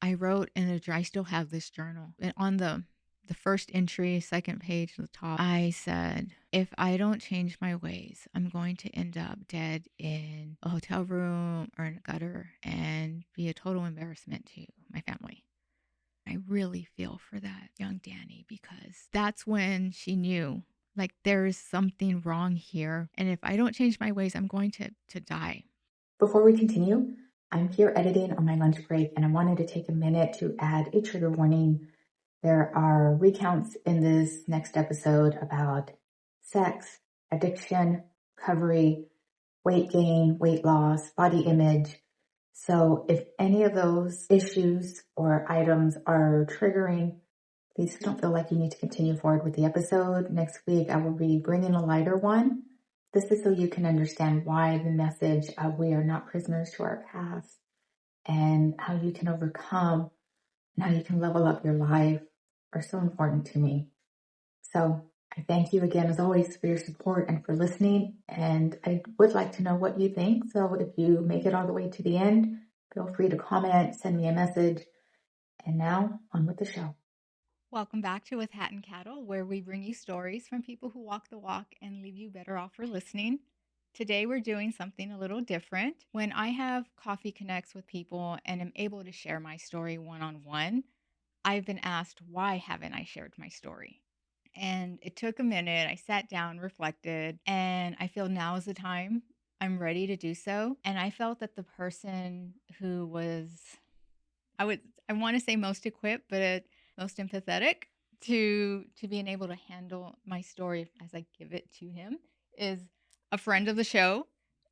I wrote in I still have this journal. And on the first entry, second page at the top, I said, if I don't change my ways, I'm going to end up dead in a hotel room or in a gutter and be a total embarrassment to my family. I really feel for that young Dani because that's when she knew like there is something wrong here. And if I don't change my ways, I'm going to die. Before we continue, I'm here editing on my lunch break and I wanted to take a minute to add a trigger warning. There are recounts in this next episode about sex, addiction, recovery, weight gain, weight loss, body image. So if any of those issues or items are triggering, please don't feel like you need to continue forward with the episode. Next week, I will be bringing a lighter one. This is so you can understand why the message of we are not prisoners to our past and how you can overcome and how you can level up your life are so important to me. So I thank you again, as always, for your support and for listening. And I would like to know what you think. So if you make it all the way to the end, feel free to comment, send me a message. And now on with the show. Welcome back to With Hat and Cattle, where we bring you stories from people who walk the walk and leave you better off for listening. Today, we're doing something a little different. When I have coffee connects with people and am able to share my story one-on-one, I've been asked, why haven't I shared my story? And it took a minute. I sat down, reflected, and I feel now is the time. I'm ready to do so. And I felt that the person who was, I want to say most equipped, but most empathetic to being able to handle my story as I give it to him is a friend of the show,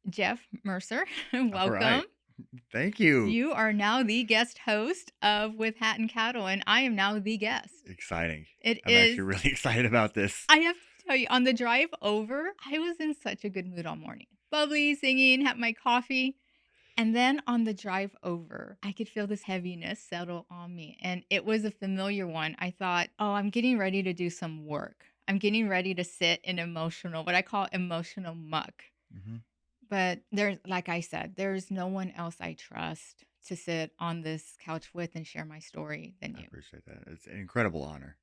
Jeff Mercier. All Welcome. right. Thank you. You are now the guest host of With Hat and Cattle, and I am now the guest. Exciting. I'm actually really excited about this. I have to tell you, on the drive over, I was in such a good mood all morning. Bubbly, singing, had my coffee. And then on the drive over, I could feel this heaviness settle on me. And it was a familiar one. I thought, oh, I'm getting ready to do some work. I'm getting ready to sit in what I call emotional muck. Mm-hmm. But there's, like I said, there's no one else I trust to sit on this couch with and share my story than you. I appreciate that. It's an incredible honor,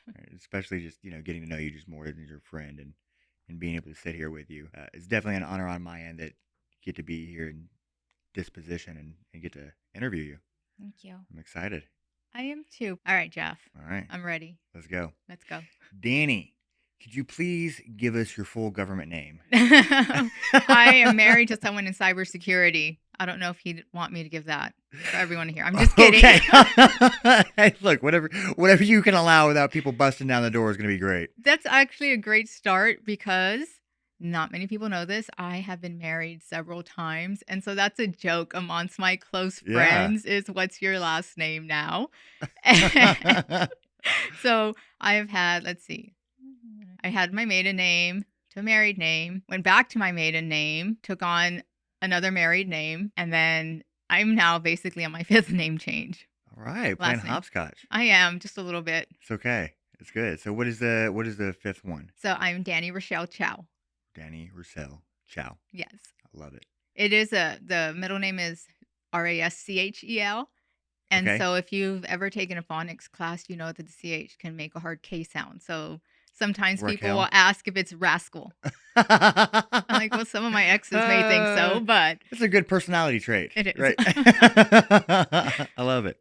right? Especially just, getting to know you just more than your friend and being able to sit here with you. It's definitely an honor on my end that you get to be here in this position and get to interview you. Thank you. I'm excited. I am too. All right, Jeff. All right. I'm ready. Let's go. Let's go. Dani, could you please give us your full government name? I am married to someone in cybersecurity. I don't know if he'd want me to give that for everyone to hear. I'm just kidding. Okay. Hey, look, whatever you can allow without people busting down the door is going to be great. That's actually a great start because not many people know this. I have been married several times. And so that's a joke amongst my close friends is what's your last name now? So I have had, let's see. I had my maiden name to a married name, went back to my maiden name, took on another married name, and then I'm now basically on my fifth name change. All right, playing hopscotch. I am, just a little bit. It's okay. It's good. So what is the fifth one? So I'm Dani Raschel Chou. Dani Raschel Chou. Yes. I love it. It is the middle name is Raschel. And so if you've ever taken a phonics class, you know that the CH can make a hard K sound. So sometimes people will ask if it's rascal. I'm like, well, some of my exes may think so, but it's a good personality trait. It is. Right. I love it.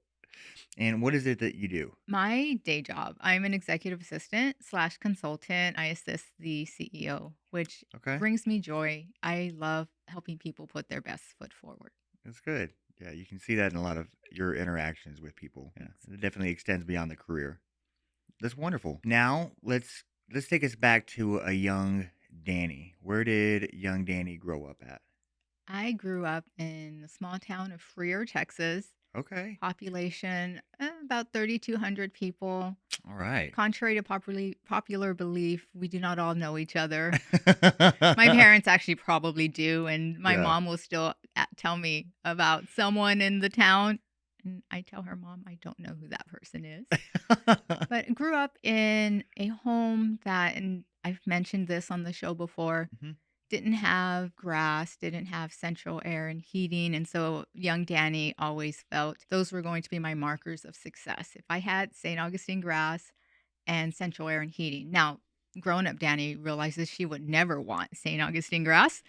And what is it that you do? My day job, I'm an executive assistant / consultant. I assist the CEO, which brings me joy. I love helping people put their best foot forward. That's good. Yeah, you can see that in a lot of your interactions with people. Yeah, it definitely extends beyond the career. That's wonderful. Now, let's take us back to a young Dani. Where did young Dani grow up at? I grew up in the small town of Freer, Texas. Okay. Population, about 3,200 people. All right. Contrary to popular belief, we do not all know each other. My parents actually probably do, and my mom will still tell me about someone in the town. And I tell her, Mom, I don't know who that person is. But I grew up in a home that, and I've mentioned this on the show before, didn't have grass, didn't have central air and heating. And so young Dani always felt those were going to be my markers of success. If I had St. Augustine grass and central air and heating. Now, grown up Dani realizes she would never want St. Augustine grass,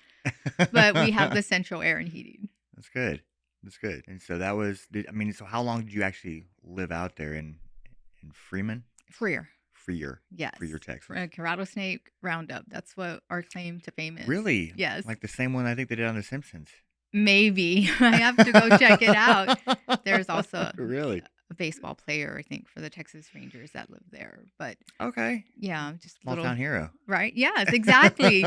but we have the central air and heating. That's good. That's good. And so that was, I mean, so how long did you actually live out there in Freeman? Freer. Freer. Yes. Freer, Texas. Rattlesnake Roundup. That's what our claim to fame is. Really? Yes. Like the same one I think they did on The Simpsons. Maybe. I have to go check it out. There's also really a baseball player, I think, for the Texas Rangers that lived there. But okay. yeah, just Small town hero. Right? Yes, exactly.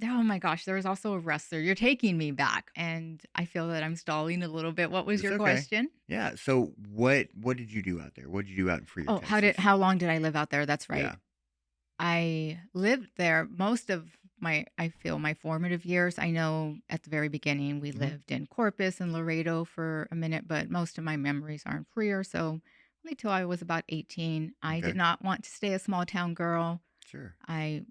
Oh my gosh, there was also a wrestler. You're taking me back, and I feel that I'm stalling a little bit. What was your question? Yeah. So what did you do out there? What did you do out in Freer, Texas? How long did I live out there? That's right. Yeah. I lived there most of my formative years. I know at the very beginning we lived in Corpus and Laredo for a minute, but most of my memories are in Freer. So only till I was about 18. I did not want to stay a small town girl. Sure. I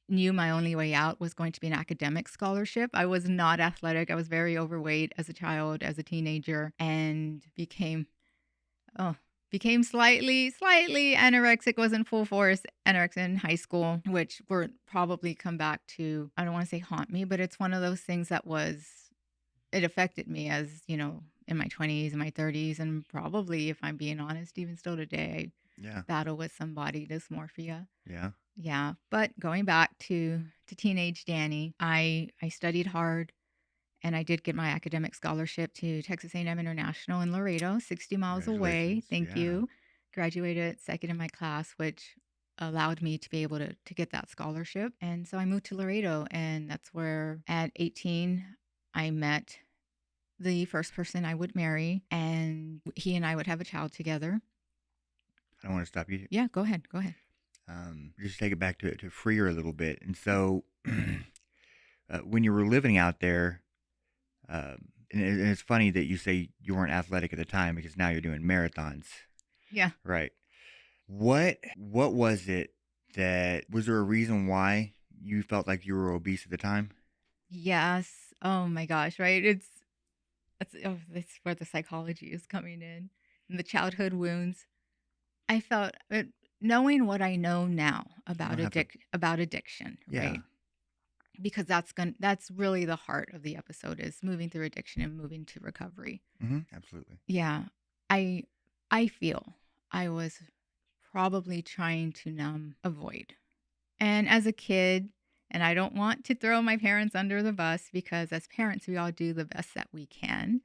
knew my only way out was going to be an academic scholarship. I was not athletic. I was very overweight as a child, as a teenager, and became slightly anorexic, was in full force anorexic in high school, which would probably come back to, I don't want to say haunt me, but it's one of those things that it affected me as, in my 20s and my 30s. And probably, if I'm being honest, even still today, I battle with some body dysmorphia. Yeah. Yeah. But going back to teenage Dani, I studied hard. And I did get my academic scholarship to Texas A&M International in Laredo, 60 miles away. Thank you. Graduated second in my class, which allowed me to be able to get that scholarship. And so I moved to Laredo, and that's where at 18, I met the first person I would marry, and he and I would have a child together. I don't want to stop you. Yeah, go ahead. Just take it back to Freer a little bit. And so when you were living out there, and it's funny that you say you weren't athletic at the time because now you're doing marathons. Yeah. Right. What was it was there a reason why you felt like you were obese at the time? Yes. Oh my gosh, right? That's where the psychology is coming in. And the childhood wounds. I felt knowing what I know now about addiction, right? Because that's really the heart of the episode, is moving through addiction and moving to recovery. Absolutely. Yeah. I feel I was probably trying to avoid. And as a kid, and I don't want to throw my parents under the bus, because as parents, we all do the best that we can.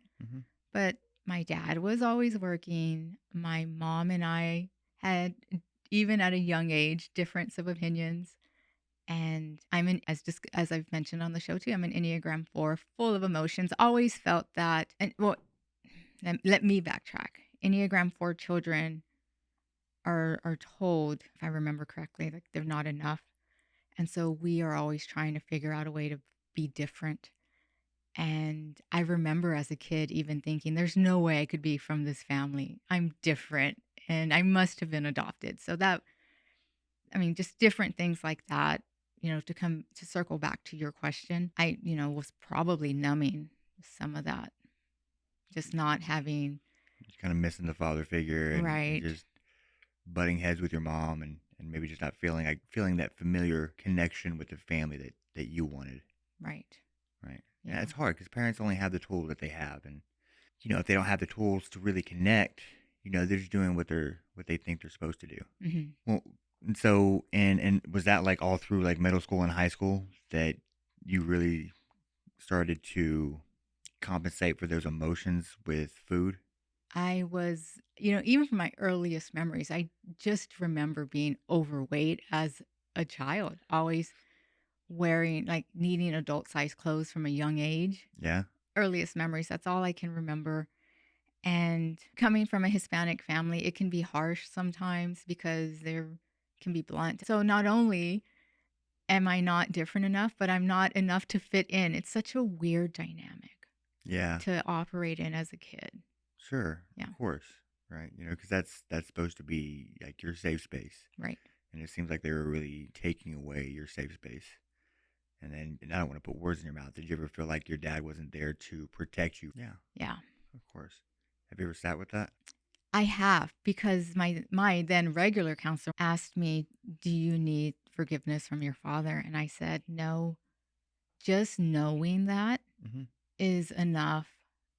But my dad was always working. My mom and I had, even at a young age, difference of opinions. And as I've mentioned on the show too, I'm an Enneagram 4, full of emotions. Always felt that. And well, let me backtrack. Enneagram 4 children are told, if I remember correctly, like they're not enough. And so we are always trying to figure out a way to be different. And I remember as a kid even thinking, there's no way I could be from this family. I'm different and I must have been adopted. So just different things like that, to circle back to your question, I, was probably numbing some of that. Just not having. Just kind of missing the father figure and just butting heads with your mom and maybe just not feeling that familiar connection with the family that you wanted. Right. Yeah, it's hard because parents only have the tools that they have. And, if they don't have the tools to really connect, they're just doing what they think they're supposed to do. Well, and so, and was that like all through like middle school and high school that you really started to compensate for those emotions with food? I was, even from my earliest memories, I just remember being overweight as a child, always wearing, like, needing adult size clothes from a young age. Yeah. Earliest memories, that's all I can remember. And coming from a Hispanic family, it can be harsh sometimes because there can be blunt. So not only am I not different enough, but I'm not enough to fit in. It's such a weird dynamic. Yeah. To operate in as a kid. Sure. Yeah. Of course. Right. Because that's supposed to be like your safe space. Right. And it seems like they were really taking away your safe space. And I don't want to put words in your mouth. Did you ever feel like your dad wasn't there to protect you? Yeah, Yeah. of course. Have you ever sat with that? I have, because my then regular counselor asked me, "Do you need forgiveness from your father?" And I said, "No, just knowing that Mm-hmm. is enough."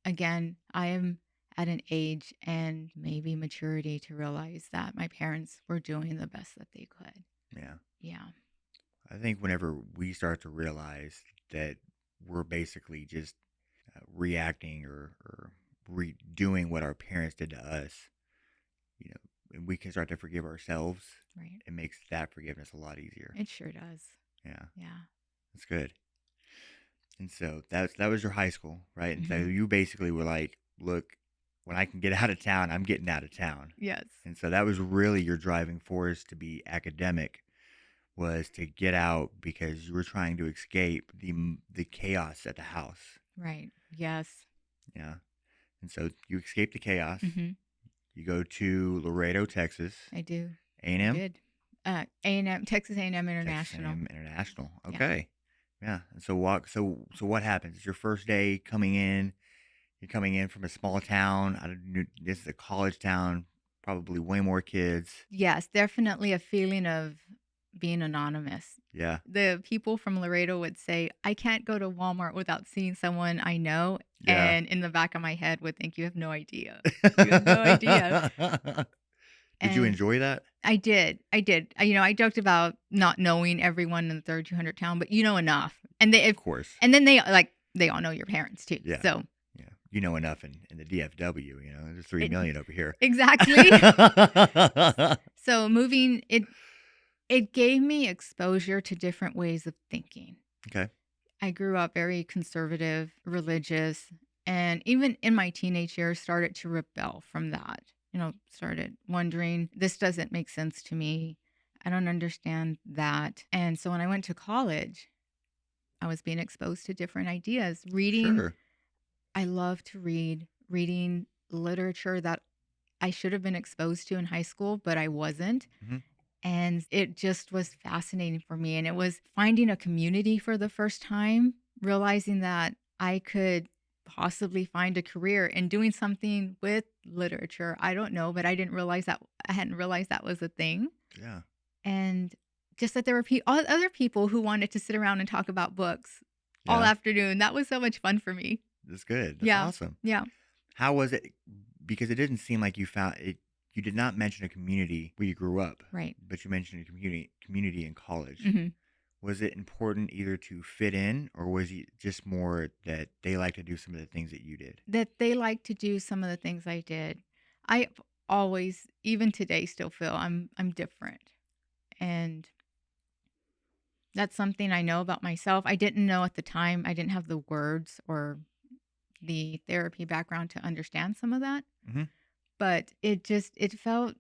Again, I am at an age and maybe maturity to realize that my parents were doing the best that they could. Yeah. Yeah. I think whenever we start to realize that we're basically just reacting or redoing what our parents did to us, you know, and we can start to forgive ourselves, Right. it makes that forgiveness a lot easier. It sure does. Yeah, Yeah. that's good. And so that was your high school, right? And so Hmm. you basically were like, look, when I can get out of town, I'm getting out of town. Yes. And so that was really your driving force to be academic, was to get out because you were trying to escape the chaos at the house. Right. Yes. Yeah. And so you escape the chaos. Hmm. You go to Laredo, Texas, I do. I A&M, did. A&M, Texas A&M Texas International. A&M International. Yeah. Okay. Yeah. And so what happens? It's your first day coming in. You're coming in from a small town. This is a college town, probably way more kids. Yes, definitely a feeling of being anonymous. Yeah. The people from Laredo would say, "I can't go to Walmart without seeing someone I know." Yeah. And in the back of my head would think, "You have no idea. You have no idea." Did you And enjoy that? I did. I did. I joked about not knowing everyone in the 3200 town, but you know enough. And Of course. and then they all know your parents too. Yeah. So Yeah. You know enough in the DFW, there's 3 it, million over here. exactly. So moving it gave me exposure to different ways of thinking. Okay. I grew up very conservative, religious, and even in my teenage years started to rebel from that. Started wondering, this doesn't make sense to me. I don't understand that. And so when I went to college, I was being exposed to different ideas. Reading, Sure. I love to read, reading literature that I should have been exposed to in high school, but I wasn't. Hmm. And it just was fascinating for me. And it was finding a community for the first time, realizing that I could possibly find a career in doing something with literature. I don't know, but I hadn't realized that was a thing. Yeah. And just that there were other people who wanted to sit around and talk about books all Yeah. afternoon. That was so much fun for me. That's good. That's Yeah. awesome. Yeah. How was it? Because it didn't seem like you found it. You did not mention a community where you grew up, Right. but you mentioned a community in college. Hmm. Was it important either to fit in, or was it just more that they like to do some of the things that you did? That they like to do some of the things I did. I always, even today, still feel I'm different. And that's something I know about myself. I didn't know at the time. I didn't have the words or the therapy background to understand some of that. Mm-hmm. But it felt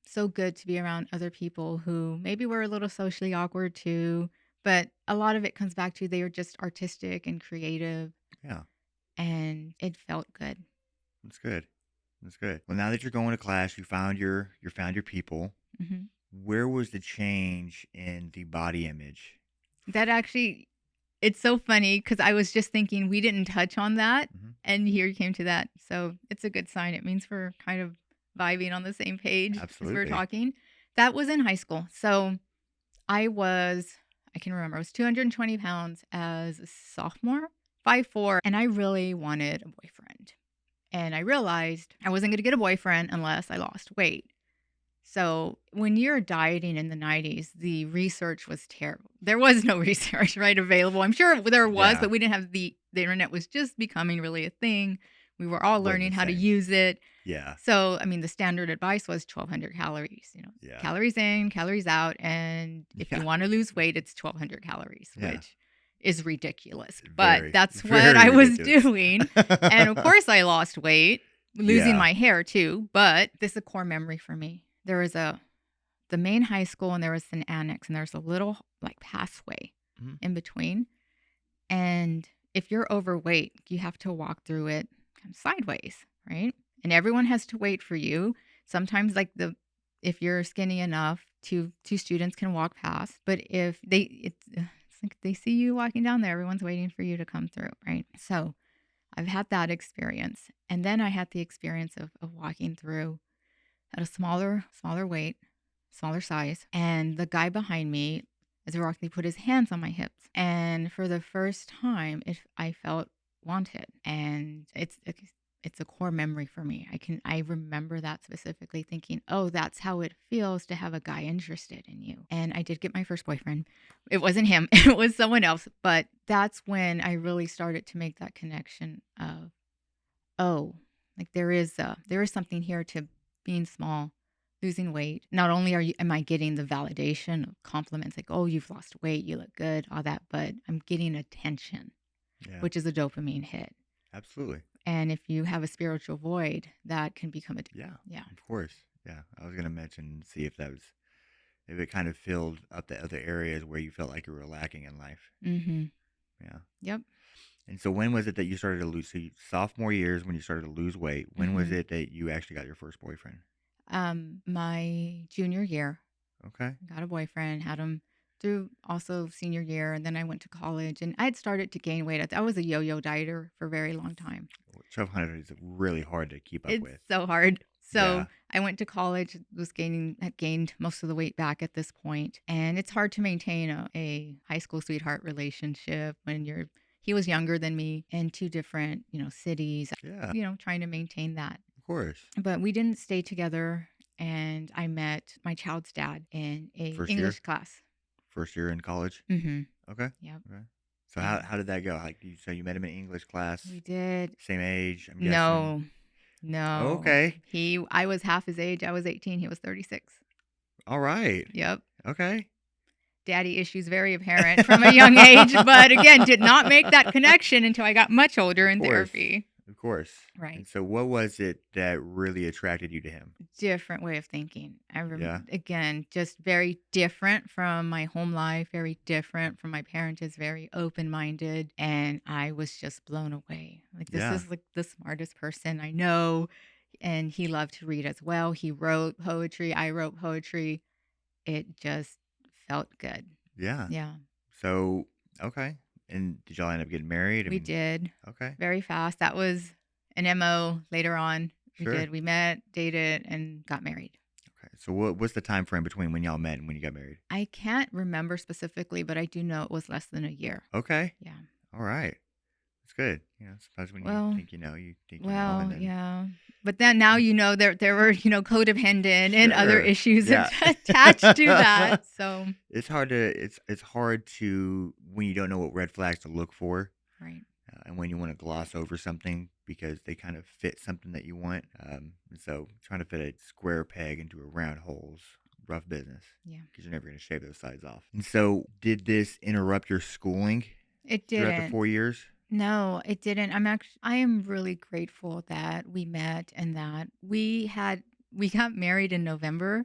so good to be around other people who maybe were a little socially awkward too. But a lot of it comes back to they were just artistic and creative, Yeah, and it felt good. that's good. That's good. Well, now that you're going to class, you found your people. Hmm. Where was the change in the body image? That actually, it's so funny because I was just thinking we didn't touch on that, Mm-hmm. and here you came to that. So it's a good sign. It means we're kind of vibing on the same page as we're Absolutely. talking. That was in high school. So I can remember, I was 220 pounds as a sophomore, 5'4", and I really wanted a boyfriend. And I realized I wasn't going to get a boyfriend unless I lost weight. So when you're dieting in the 90s, the research was terrible. There was no research, right, available. I'm sure there was, Yeah, but we didn't have the internet was just becoming really a thing. We were all wasn't learning the how to same. use it. Yeah, So, I mean, the standard advice was 1,200 calories, yeah, calories in, calories out. And if you yeah, want to lose weight, it's 1,200 calories, yeah. which is ridiculous. But Very, that's what very I was ridiculous. doing. And of course, I lost weight, losing Yeah. my hair too. But this is a core memory for me. There was the main high school, and there was an annex, and there's a little like pathway Mhm. in between. And if you're overweight, you have to walk through it kind of sideways, right? And everyone has to wait for you. Sometimes, if you're skinny enough, two students can walk past. But if it's It's like they see you walking down there, everyone's waiting for you to come through, right? So I've had that experience. And then I had the experience of walking through at a smaller weight, smaller size. And the guy behind me, as we walked, he put his hands on my hips. And for the first time, I felt wanted. And it's a core memory for me. I remember that specifically thinking, oh, that's how it feels to have a guy interested in you. And I did get my first boyfriend. It wasn't him, it was someone else. But that's when I really started to make that connection of, oh, like there is something here to being small, losing weight. Not only am I getting the validation of compliments like, oh, you've lost weight, you look good, all that, but I'm getting attention, Yeah. which is a dopamine hit. Absolutely. And if you have a spiritual void, that can become a yeah. Of course. Yeah. I was gonna mention, see if it kind of filled up the other areas where you felt like you were lacking in life. Mm-hmm. Yeah. Yep. And so when was it that you started to lose? So sophomore years when you started to lose weight. When was it that you actually got your first boyfriend? My junior year. Okay. Got a boyfriend, had him through also senior year, and then I went to college, and I had started to gain weight. I was a yo-yo dieter for a very long time. 1,200 is really hard to keep up It's with. so hard. So Yeah. I went to college, had gained most of the weight back at this point, and it's hard to maintain a high school sweetheart relationship when he was younger than me in two different, cities, Yeah. trying to maintain that. Of course. But we didn't stay together, and I met my child's dad in a First year? English class. First year in college? Mm-hmm. Okay. Yep. Okay. So how did that go? Like so you met him in English class? We did. Same age, I'm No, guessing. no. Okay. I was half his age. I was 18. He was 36. All right. Yep. Okay. Daddy issues very apparent from a young age, but again, did not make that connection until I got much older in therapy. Of course. Right. And so what was it that really attracted you to him? Different way of thinking. Yeah. Again, just very different from my home life, very different from my parents, is very open-minded. And I was just blown away. Like, this is like the smartest person I know. And he loved to read as well. He wrote poetry. I wrote poetry. It just felt good. Yeah. Yeah. So, okay. And did y'all end up getting married? We did. Okay. Very fast. That was an MO later on. Sure. We did. We met, dated, and got married. Okay. So what's the time frame between when y'all met and when you got married? I can't remember specifically, but I do know it was less than a year. Okay. Yeah. All right. That's good. Sometimes when you think you know, you think you know. Well, yeah. But then now there were codependent and other issues attached to that. So it's hard to when you don't know what red flags to look for. Right. And when you want to gloss over something because they kind of fit something that you want. So trying to fit a square peg into a round hole's rough business. Yeah. Because you're never going to shave those sides off. And so did this interrupt your schooling? It didn't. Throughout the 4 years? No, it didn't. I am really grateful that we met and that we got married in November,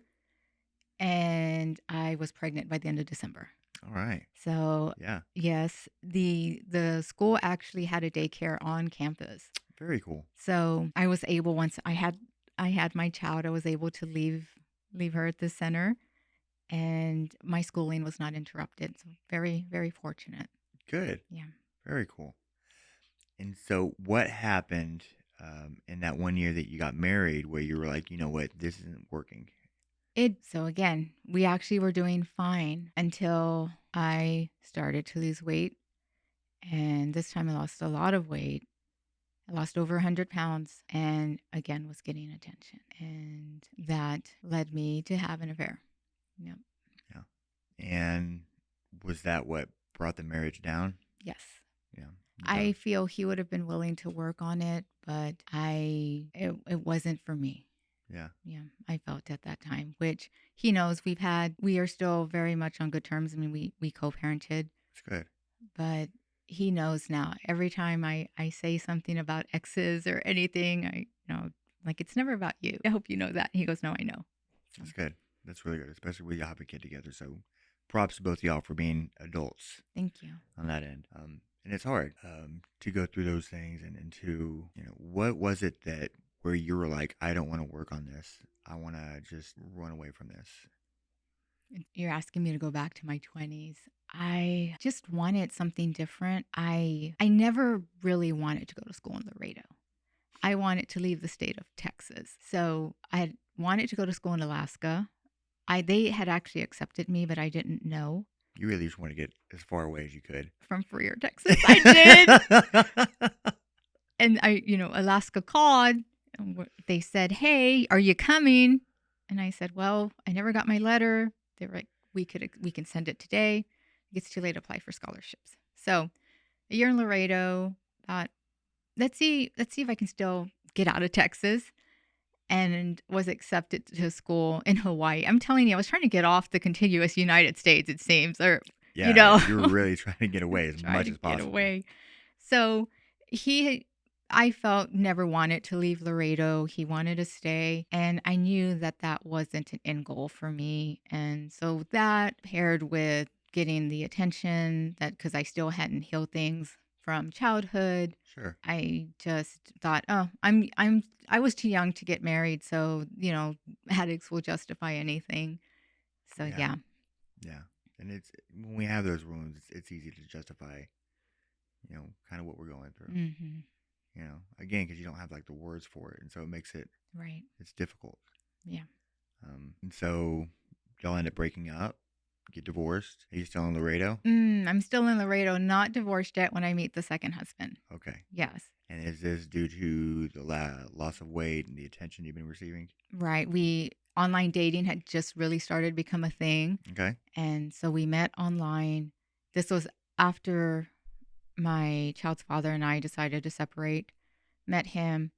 and I was pregnant by the end of December. All right. So yeah. Yes, the school actually had a daycare on campus. Very cool. So I was able, once I had my child, I was able to leave her at the center, and my schooling was not interrupted. So very, very fortunate. Good. Yeah. Very cool. And so what happened in that 1 year that you got married where you were like, you know what, this isn't working? So again, we actually were doing fine until I started to lose weight. And this time I lost a lot of weight. I lost over 100 pounds and again was getting attention. And that led me to have an affair. Yep. Yeah. And was that what brought the marriage down? Yes. Yeah. I feel he would have been willing to work on it, but it wasn't for me. Yeah. Yeah. I felt at that time, which he knows we are still very much on good terms. I mean, we co-parented. That's good. But he knows now. Every time I say something about exes or anything, like, it's never about you. I hope you know that. He goes, no, I know. So. That's good. That's really good, especially with y'all have a kid together. So props to both of y'all for being adults. Thank you. On that end. And it's hard to go through those things and to, what was it that where you were like, I don't want to work on this. I want to just run away from this. You're asking me to go back to my 20s. I just wanted something different. I never really wanted to go to school in Laredo. I wanted to leave the state of Texas. So I had wanted to go to school in Alaska. They had actually accepted me, but I didn't know You really just want to get as far away as you could. from Freer, Texas. I did. And Alaska called and they said, "Hey, are you coming?" And I said, "Well, I never got my letter." They were like, we can send it today. It gets too late to apply for scholarships. So a year in Laredo, thought, let's see if I can still get out of Texas, and was accepted to school in Hawaii. I'm telling you, I was trying to get off the contiguous United States, it seems, or Yeah, you were really trying to get away as try much to as get possible. away. So I felt never wanted to leave Laredo. He wanted to stay. And I knew that that wasn't an end goal for me. And so that paired with getting the attention that because I still hadn't healed things from childhood, Sure. I just thought, oh, I was too young to get married. So, addicts will justify anything. So, Yeah. yeah. Yeah. And it's when we have those wounds, it's easy to justify, kind of what we're going through. Mm-hmm. Again, because you don't have like the words for it, and so it makes Right. it's difficult. Yeah. And so y'all end up breaking up, get divorced. Are you still in Laredo? I'm still in Laredo, not divorced yet when I meet the second husband. Okay. Yes. And is this due to the loss of weight and the attention you've been receiving? Right. Online dating had just really started to become a thing. Okay. And so we met online. This was after my child's father and I decided to separate, met him,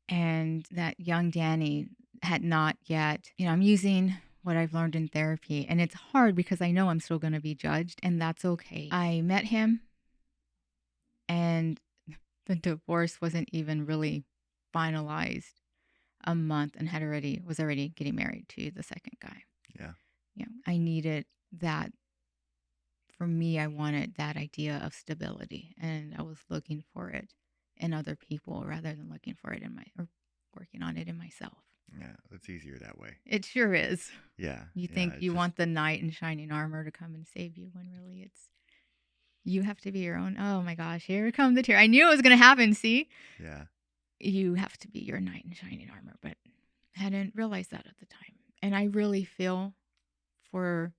and that young Dani had not yet, I'm using what I've learned in therapy. And it's hard because I know I'm still going to be judged, and that's okay. I met him, and the divorce wasn't even really finalized a month and was already getting married to the second guy. Yeah. I needed that. For me, I wanted that idea of stability, and I was looking for it in other people rather than looking for it or working on it in myself. Yeah. It's easier that way. It sure is. Yeah. You Yeah. think It's you just, want the knight in shining armor to come and save you when really you have to be your own. Oh my gosh, here come the tear. I knew it was going to happen. See? yeah. You have to be your knight in shining armor, but I hadn't realized that at the time. And I really feel for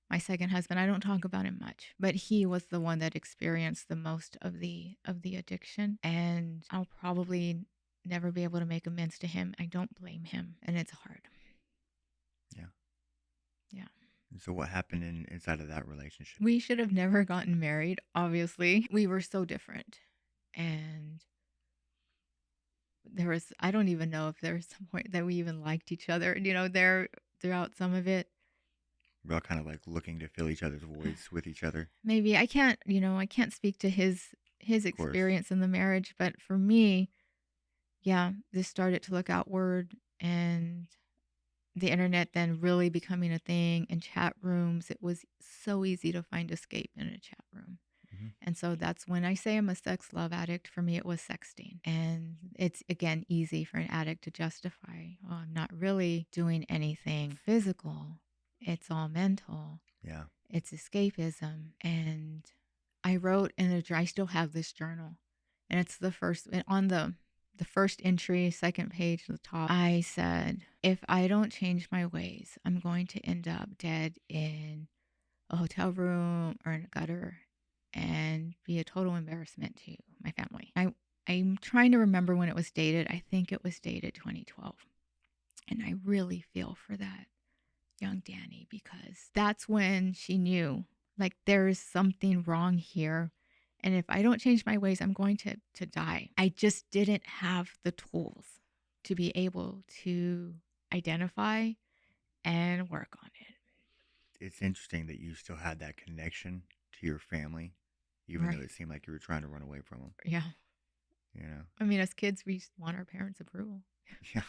my second husband. I don't talk about him much, but he was the one that experienced the most of the addiction, and I'll probably never be able to make amends to him. I don't blame him, and it's hard. Yeah. Yeah. And so what happened inside of that relationship? We should have never gotten married, obviously. We were so different. And I don't even know if there was some point that we even liked each other, throughout some of it. We're all kind of like looking to fill each other's voids with each other. Maybe I can't speak to his Of course. experience in the marriage, but for me, yeah, this started to look outward, and the internet then really becoming a thing, in chat rooms. It was so easy to find escape in a chat room. Mm-hmm. And so that's when I say I'm a sex love addict. For me, it was sexting. And it's, again, easy for an addict to justify, oh, I'm not really doing anything physical. It's all mental. Yeah. It's escapism. And I wrote I still have this journal. And it's the first, on the first entry, second page at the top, I said, if I don't change my ways, I'm going to end up dead in a hotel room or in a gutter and be a total embarrassment to my family. I'm trying to remember when it was dated. I think it was dated 2012. And I really feel for that young Dani, because that's when she knew, like, there is something wrong here. And if I don't change my ways, I'm going to die. I just didn't have the tools to be able to identify and work on it. It's interesting that you still had that connection to your family, even though it seemed like you were trying to run away from them. Yeah. I mean, as kids, we just want our parents' approval.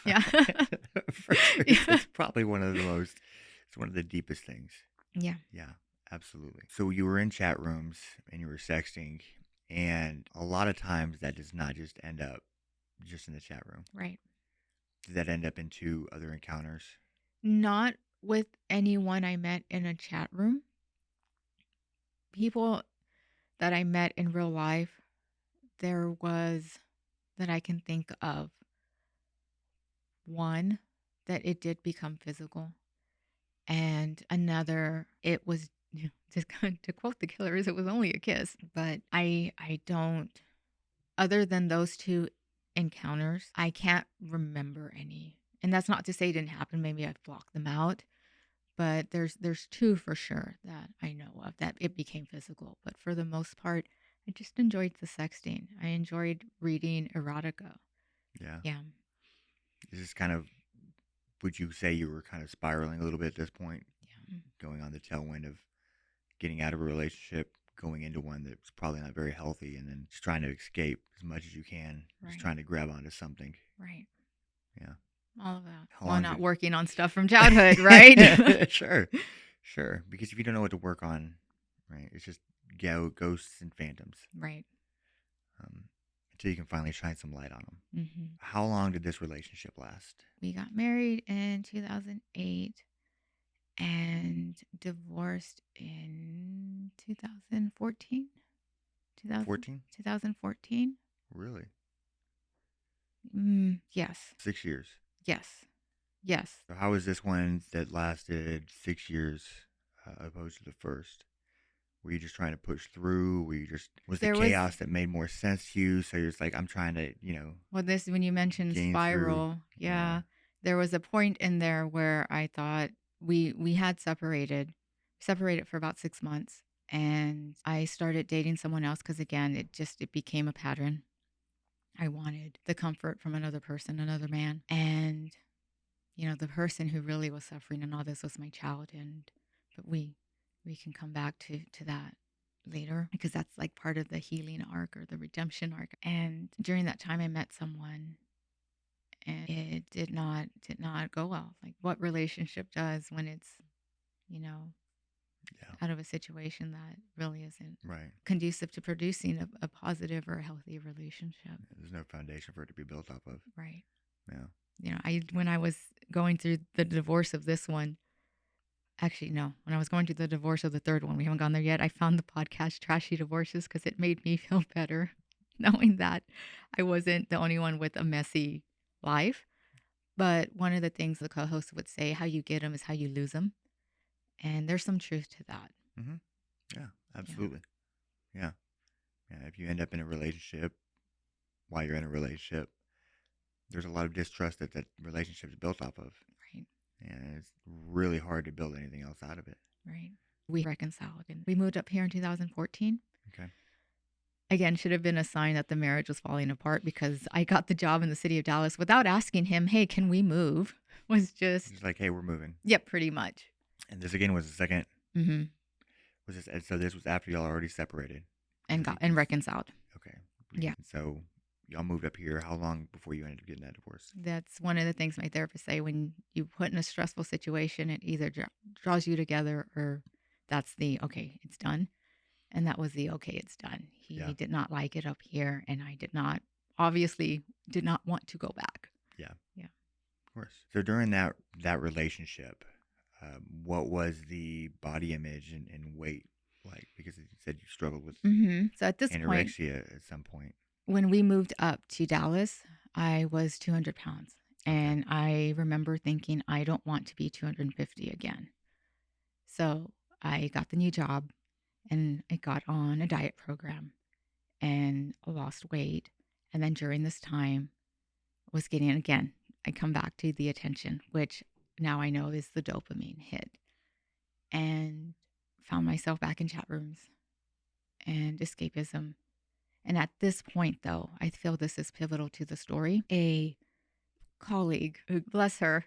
Yeah. For sure. Yeah. It's probably it's one of the deepest things. Yeah. Yeah, absolutely. So you were in chat rooms and you were sexting, and a lot of times that does not just end up just in the chat room. Right. Did that end up into other encounters? Not with anyone I met in a chat room. People that I met in real life, there was that I can think of one that it did become physical, and another it was just to quote the killers, it was only a kiss. But I don't, other than those two encounters, I can't remember any. And that's not to say it didn't happen. Maybe I've blocked them out. But there's two for sure that I know of that it became physical. But for the most part, I just enjoyed the sexting. I enjoyed reading erotica. Yeah. Yeah. Is this kind of, would you say you were kind of spiraling a little bit at this point? Yeah. Going on the tailwind of getting out of a relationship, going into one that's probably not very healthy, and then just trying to escape as much as you can, just Right. trying to grab onto something. Right. Yeah. All of that. How While long not did... working on stuff from childhood, right? Sure. Sure. Because if you don't know what to work on, right, it's just ghosts and phantoms. Right. Until you can finally shine some light on them. Mm-hmm. How long did this relationship last? We got married in 2008 and divorced in 2014. 14? 2014. Really? Yes. 6 years. Yes. Yes. So how was this one that lasted 6 years opposed to the first? Were you just trying to push through? Were you just, was the There was, chaos that made more sense to you? So you're just like, I'm trying to, well, this, when you mentioned gain through. spiral, Yeah. yeah, there was a point in there where I thought we had separated for about 6 months, and I started dating someone else because again, it became a pattern. I wanted the comfort from another person, another man, and the person who really was suffering in all this was my child. And but we can come back to that later because that's like part of the healing arc or the redemption arc. And during that time I met someone and it did not go well. Like what relationship does when it's, out of a situation that really isn't Right. conducive to producing a positive or a healthy relationship. There's no foundation for it to be built off of. Right. Yeah. When I was going through the divorce of this one, actually, no, when I was going through the divorce of the third one, we haven't gone there yet. I found the podcast Trashy Divorces because it made me feel better knowing that I wasn't the only one with a messy life. But one of the things the co host would say, how you get them is how you lose them. And there's some truth to that. Mm-hmm. Yeah, absolutely. Yeah. Yeah. If you end up in a relationship, while you're in a relationship, there's a lot of distrust that relationship is built off of. Right. And it's really hard to build anything else out of it. Right. We reconciled and we moved up here in 2014. Okay. Again, should have been a sign that the marriage was falling apart because I got the job in the city of Dallas without asking him, hey, can we move? Was just It's like, hey, we're moving. Yep, pretty much. And this again was the second. Mm-hmm. Was this? And so this was after y'all already separated and reconciled. Okay. Yeah. So y'all moved up here. How long before you ended up getting that divorce? That's one of the things my therapist say. When you put in a stressful situation, it either draws you together or that's the okay, it's done. And that was the okay, it's done. He did not like it up here, and I obviously did not want to go back. Yeah. Yeah. Of course. So during that relationship, what was the body image and weight like? Because you said you struggled with So at this point, anorexia at some point. when we moved up to Dallas, I was 200 pounds. And I remember thinking, I don't want to be 250 again. So I got the new job and I got on a diet program and lost weight. And then during this time, was getting, again, I come back to the attention, which now I know is the dopamine hit. And found myself back in chat rooms and escapism. And at this point, though, I feel this is pivotal to the story. A colleague, bless her,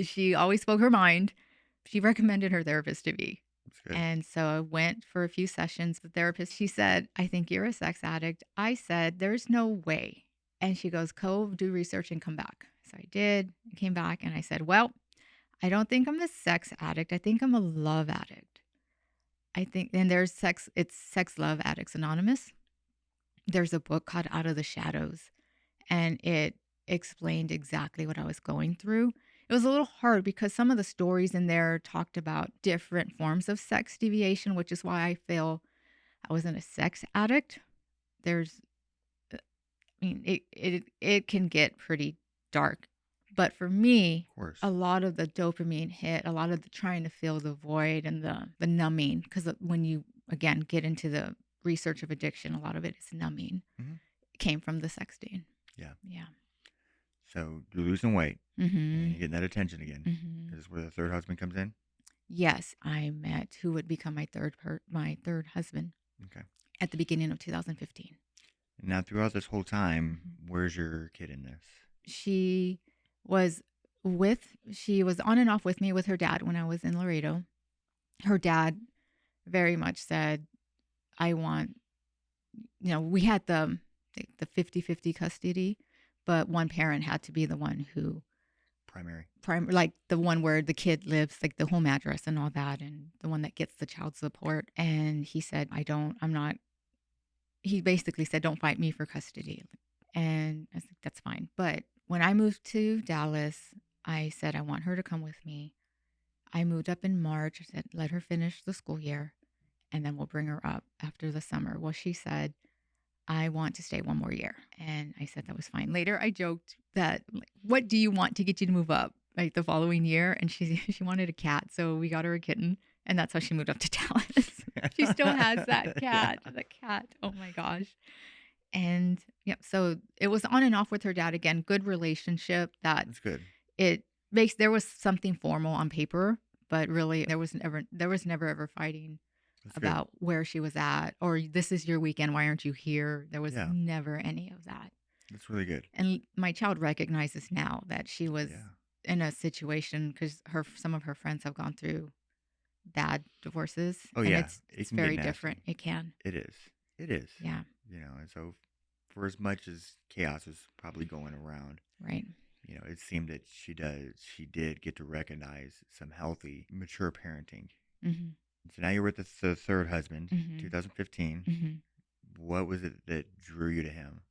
she always spoke her mind. She recommended her therapist to me. And so I went for a few sessions. The therapist, she said, I think you're a sex addict. I said, there's no way. And she goes, go do research and come back. So I did. I came back and I said, well, I don't think I'm a sex addict. I think I'm a love addict. I think, and it's Sex Love Addicts Anonymous. There's a book called Out of the Shadows, and it explained exactly what I was going through. It it was a little hard because some of the stories in there talked about different forms of sex deviation, which is why I feel I wasn't a sex addict. There's, I mean, it can get pretty dark, but for me, Of course. a lot of the dopamine hit, a lot of the trying to fill the void and the numbing, because when you again get into the research of addiction, a lot of it is numbing. Mm-hmm. It came from the sexting. Yeah. Yeah. So you're losing weight Mm-hmm. and you're getting that attention again. Mm-hmm. This is where the third husband comes in. Yes, I met who would become my third husband. Okay. At the beginning of 2015. Now, throughout this whole time, where's your kid in this? She was on and off with me with her dad when I was in Laredo. Her dad very much said, I want, we had the 50-50 custody, but one parent had to be the one who Primary. like the one where the kid lives, like the home address and all that, and the one that gets the child support. And he said, he basically said, don't fight me for custody. And I was like, that's fine. But when I moved to Dallas, I said, I want her to come with me. I moved up in March. I said, let her finish the school year and then we'll bring her up after the summer. Well, she said, I want to stay one more year. And I said that was fine. Later, I joked that, what do you want to get you to move up like the following year? And she wanted a cat. So we got her a kitten. And that's how she moved up to Dallas. She still has that cat. Yeah. The cat. Oh my gosh. And yeah, so it was on and off with her dad again. Good relationship. That's good. There was something formal on paper, but really there was never ever fighting about where she was at or this is your weekend. Why aren't you here? There was never any of that. That's really good. And my child recognizes now that she was in a situation because some of her friends have gone through bad divorces. Oh, and yeah. It's very different. It can. It is. It is. Yeah. And so for as much as chaos is probably going around. Right. It seemed that she did get to recognize some healthy, mature parenting. Mm-hmm. So now you're with the third husband, 2015. Mm-hmm. What was it that drew you to him?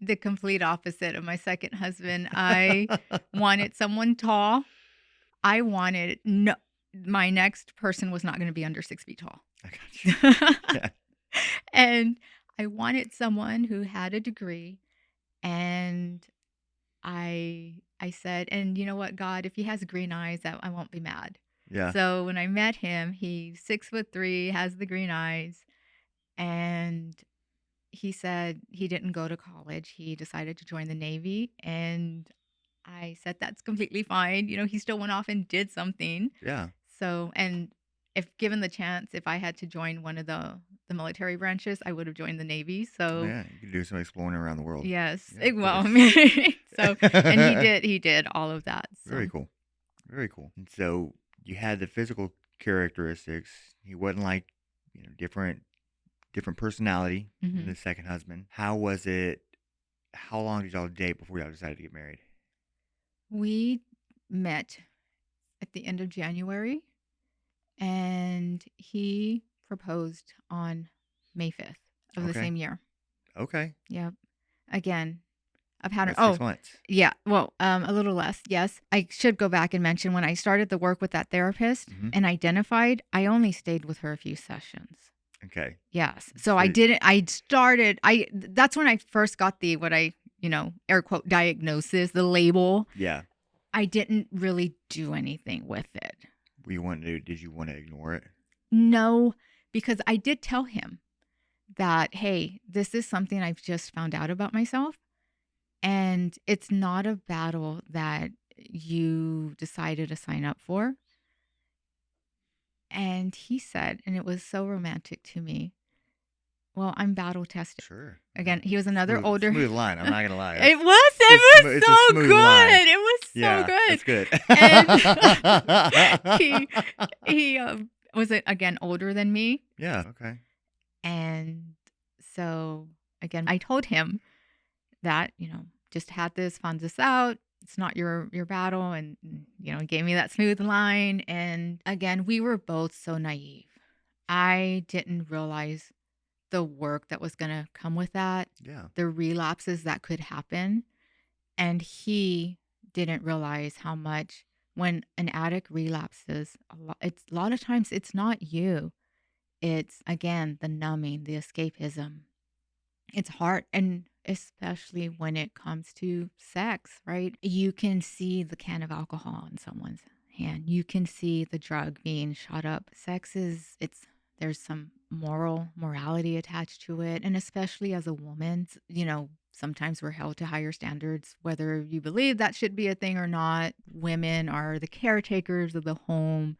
The complete opposite of my second husband. I wanted someone tall. My next person was not going to be under 6 feet tall. I got you. Yeah. And I wanted someone who had a degree. And I said, and you know what, God, if he has green eyes, I won't be mad. Yeah. So when I met him, he's 6'3", has the green eyes. And he said he didn't go to college. He decided to join the Navy. And I said, that's completely fine. He still went off and did something. Yeah. So, and if given the chance, if I had to join one of the military branches, I would have joined the Navy. So yeah, you could do some exploring around the world. Yes. Yeah, well, so, and he did all of that. So. Very cool. Very cool. And so you had the physical characteristics. He wasn't like, different personality than the second husband. How was it? How long did y'all date before y'all decided to get married? We met at the end of January, and he proposed on May 5th of the same year. Okay. Yep. Again, I've had 6 months. Yeah. Well, a little less. Yes. I should go back and mention when I started the work with that therapist and identified, I only stayed with her a few sessions. Okay. Yes. So that's when I first got what I, air quote diagnosis, the label. Yeah. I didn't really do anything with it. Did you want to ignore it? No, because I did tell him that, hey, this is something I've just found out about myself. And it's not a battle that you decided to sign up for. And he said, and it was so romantic to me, well, I'm battle tested. Sure. Again, he was another older. Smooth line. I'm not going to lie. It was so good. Line. It was so good. That's good. And he was, again, older than me. Yeah. Okay. And so, again, I told him that, just had this, found this out. It's not your battle. And, gave me that smooth line. And again, we were both so naive. I didn't realize the work that was going to come with that. Yeah. The relapses that could happen. And he didn't realize how much when an addict relapses, a lot of times it's not you. It's again the numbing, the escapism. It's hard, and especially when it comes to sex, right? You can see the can of alcohol in someone's hand. You can see the drug being shot up. Sex is it's there's some morality attached to it, and especially as a woman, sometimes we're held to higher standards whether you believe that should be a thing or not. Women are the caretakers of the home,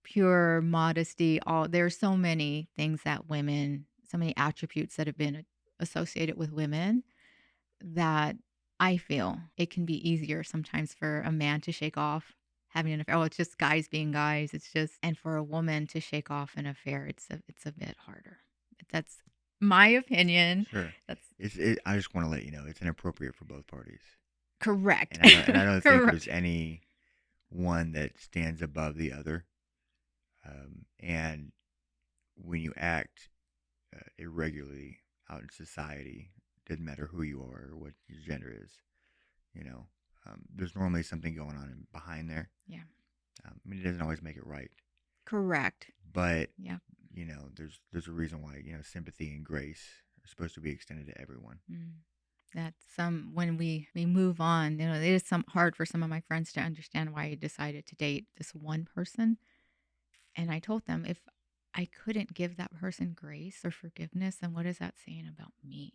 pure modesty, all there's so many things that women, so many attributes that have been associated with women that I feel it can be easier sometimes for a man to shake off having an affair. Oh, it's just guys being guys. It's just, and for a woman to shake off an affair, it's a bit harder. That's my opinion. Sure. That's I just want to let you know it's inappropriate for both parties. correct. And I don't think Correct. there's any one that stands above the other. And when you act irregularly out in society, doesn't matter who you are or what your gender is, you know, there's normally something going on behind there. Yeah. I mean, it doesn't always make it right, Correct. but Yeah. there's a reason why sympathy and grace are supposed to be extended to everyone. That's when we move on, it is some hard for some of my friends to understand why I decided to date this one person. And I told them if I couldn't give that person grace or forgiveness, then what is that saying about me?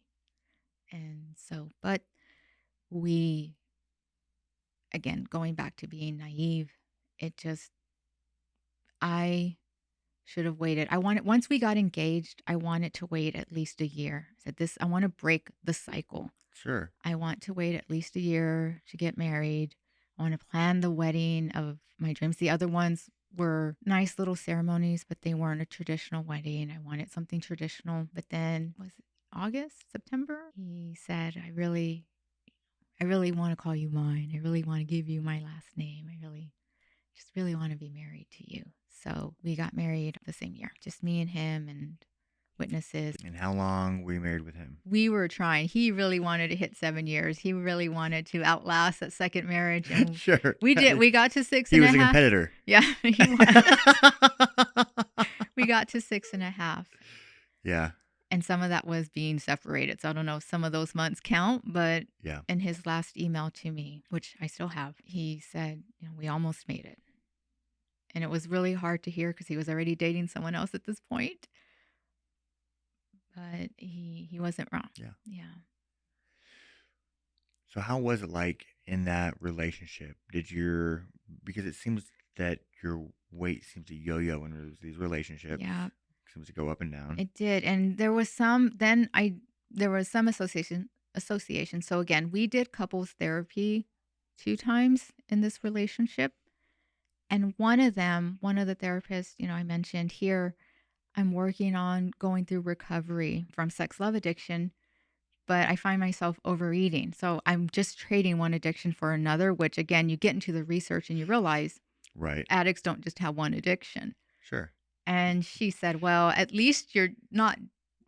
And so, but we, again, going back to being naive, it just, I should have waited. Once we got engaged, I wanted to wait at least a year. I said I want to break the cycle. Sure. I want to wait at least a year to get married. I want to plan the wedding of my dreams. The other ones were nice little ceremonies, but they weren't a traditional wedding. I wanted something traditional. But then was it August, September? He said, I really want to call you mine. I really want to give you my last name. I just really want to be married to you. So we got married the same year, just me and him and witnesses. And how long were you married with him? We were trying. He really wanted to hit 7 years. He really wanted to outlast that second marriage. And Sure. we did. We got to six He and was a a half. competitor. Yeah, he was. We got to 6.5. Yeah. And some of that was being separated. So I don't know if some of those months count, but Yeah. in his last email to me, which I still have, he said, we almost made it. And it was really hard to hear because he was already dating someone else at this point. But he wasn't wrong. Yeah. Yeah. So how was it like in that relationship? Because it seems that your weight seems to yo-yo in these relationships. Yeah. It seems to go up and down. It did. And there was some association. So again, we did couples therapy 2 times in this relationship. And one of the therapists, I mentioned here, I'm working on going through recovery from sex love addiction, but I find myself overeating. So I'm just trading one addiction for another, which again, you get into the research and you realize Right. addicts don't just have one addiction. Sure. And she said, well, at least you're not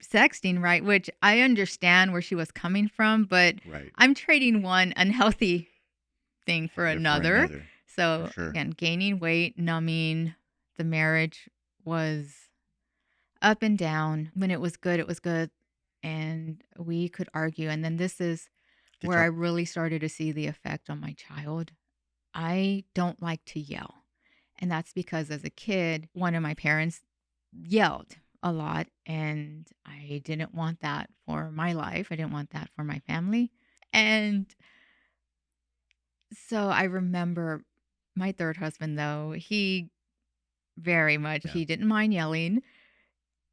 sexting, right? Which I understand where she was coming from, but Right. I'm trading one unhealthy thing for another. So sure. Again, gaining weight, numbing, the marriage was up and down. When it was good, it was good. And we could argue. And then this is where I really started to see the effect on my child. I don't like to yell. And that's because as a kid, one of my parents yelled a lot. And I didn't want that for my life. I didn't want that for my family. And so I remember my third husband, though, he didn't mind yelling.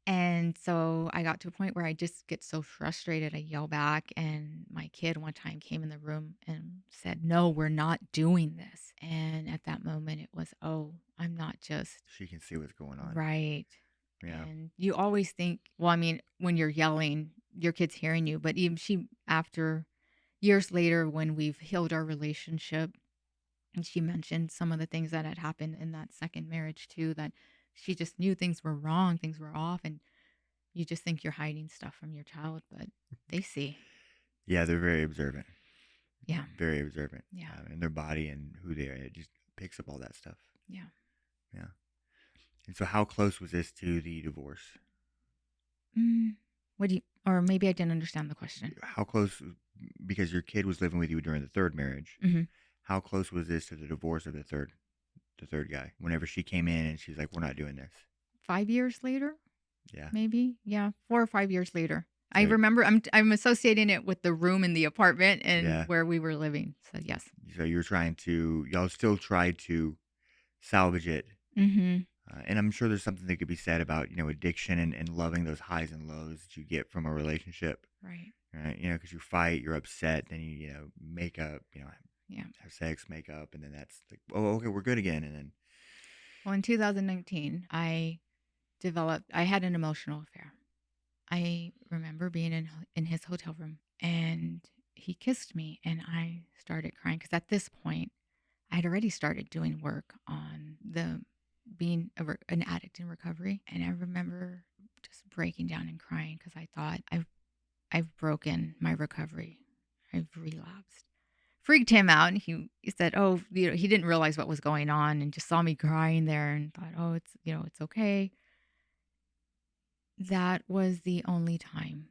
And so I got to a point where I just get so frustrated, I yell back. And my kid one time came in the room and said, no, we're not doing this. And at that moment, it was, oh, I'm not just. She can see what's going on. Right. Yeah. And you always think, well, I mean, when you're yelling, your kid's hearing you. But even after years later, when we've healed our relationship, and she mentioned some of the things that had happened in that second marriage too, that she just knew things were wrong, things were off, and you just think you're hiding stuff from your child, but they see. Yeah, they're very observant. Yeah. Very observant. Yeah. In their body and who they are. It just picks up all that stuff. Yeah. Yeah. And so how close was this to the divorce? What do you, or maybe I didn't understand the question. How close, because your kid was living with you during the third marriage, how close was this to the divorce of the third guy? Whenever she came in and she's like, we're not doing this. 5 years later? Yeah. Maybe. Yeah. 4 or 5 years later. So, I remember I'm associating it with the room in the apartment and Yeah. where we were living. So yes. So y'all still tried to salvage it. And I'm sure there's something that could be said about, addiction and loving those highs and lows that you get from a relationship. Right. Right. Because you fight, you're upset, then you make up, Yeah. have sex, make up, and then that's like, oh, okay, we're good again. And then, Well, in 2019, I had an emotional affair. I remember being in his hotel room and he kissed me and I started crying because at this point I had already started doing work on being an addict in recovery. And I remember just breaking down and crying because I thought I've broken my recovery. I've relapsed. Freaked him out. And he said, oh, he didn't realize what was going on and just saw me crying there and thought, oh, it's okay. That was the only time,